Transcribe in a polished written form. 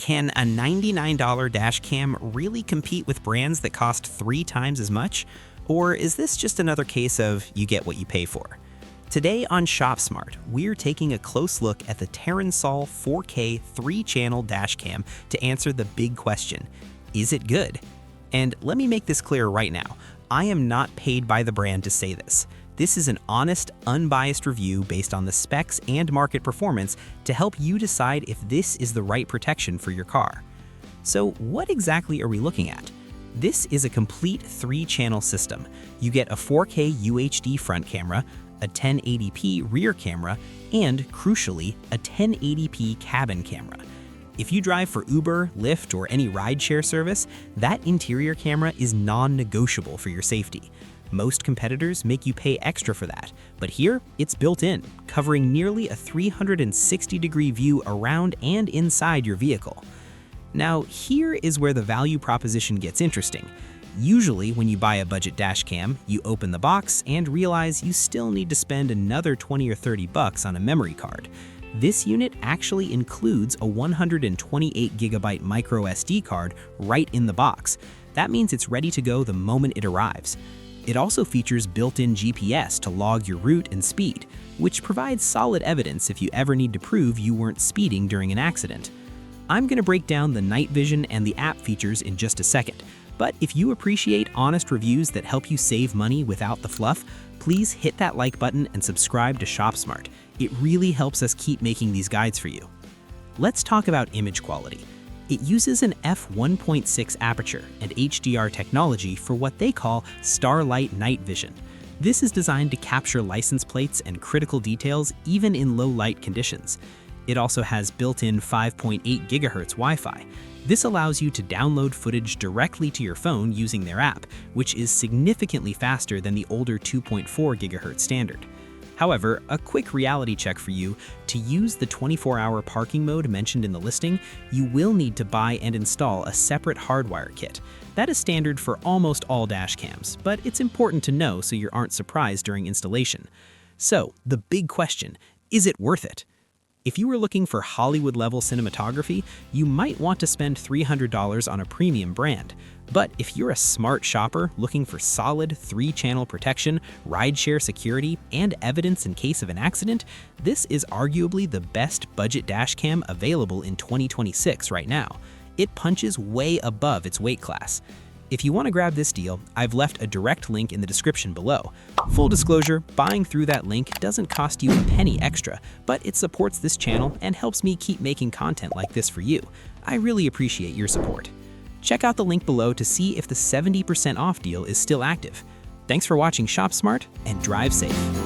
Can a $99 dash cam really compete with brands that cost 3 times as much? Or is this just another case of you get what you pay for? Today on ShopSmart, we're taking a close look at the TERUNSOUl 4K 3-channel dashcam to answer the big question, is it good? And let me make this clear right now, I am not paid by the brand to say this. This is an honest, unbiased review based on the specs and market performance to help you decide if this is the right protection for your car. So what exactly are we looking at? This is a complete 3-channel system. You get a 4K UHD front camera, a 1080p rear camera, and, crucially, a 1080p cabin camera. If you drive for Uber, Lyft, or any rideshare service, that interior camera is non-negotiable for your safety. Most competitors make you pay extra for that, but here it's built in, covering nearly a 360-degree view around and inside your vehicle. Now, here is where the value proposition gets interesting. Usually, when you buy a budget dash cam, you open the box and realize you still need to spend another 20 or 30 bucks on a memory card. This unit actually includes a 128GB MicroSD card right in the box. That means it's ready to go the moment it arrives. It also features built-in GPS to log your route and speed, which provides solid evidence if you ever need to prove you weren't speeding during an accident. I'm going to break down the night vision and the app features in just a second, but if you appreciate honest reviews that help you save money without the fluff, please hit that like button and subscribe to ShopSmart. It really helps us keep making these guides for you. Let's talk about image quality. It uses an f1.6 aperture and HDR technology for what they call Starlight night vision. This is designed to capture license plates and critical details even in low light conditions. It also has built-in 5.8 GHz Wi-Fi. This allows you to download footage directly to your phone using their app, which is significantly faster than the older 2.4 GHz standard. However, a quick reality check for you, to use the 24-hour parking mode mentioned in the listing, you will need to buy and install a separate hardwire kit. That is standard for almost all dash cams, but it's important to know so you aren't surprised during installation. So, the big question, is it worth it? If you were looking for Hollywood-level cinematography, you might want to spend $300 on a premium brand. But if you're a smart shopper looking for solid 3-channel protection, rideshare security, and evidence in case of an accident, this is arguably the best budget dashcam available in 2026 right now. It punches way above its weight class. If you want to grab this deal, I've left a direct link in the description below. Full disclosure, buying through that link doesn't cost you a penny extra, but it supports this channel and helps me keep making content like this for you. I really appreciate your support. Check out the link below to see if the 70% off deal is still active. Thanks for watching ShopSmart, and drive safe.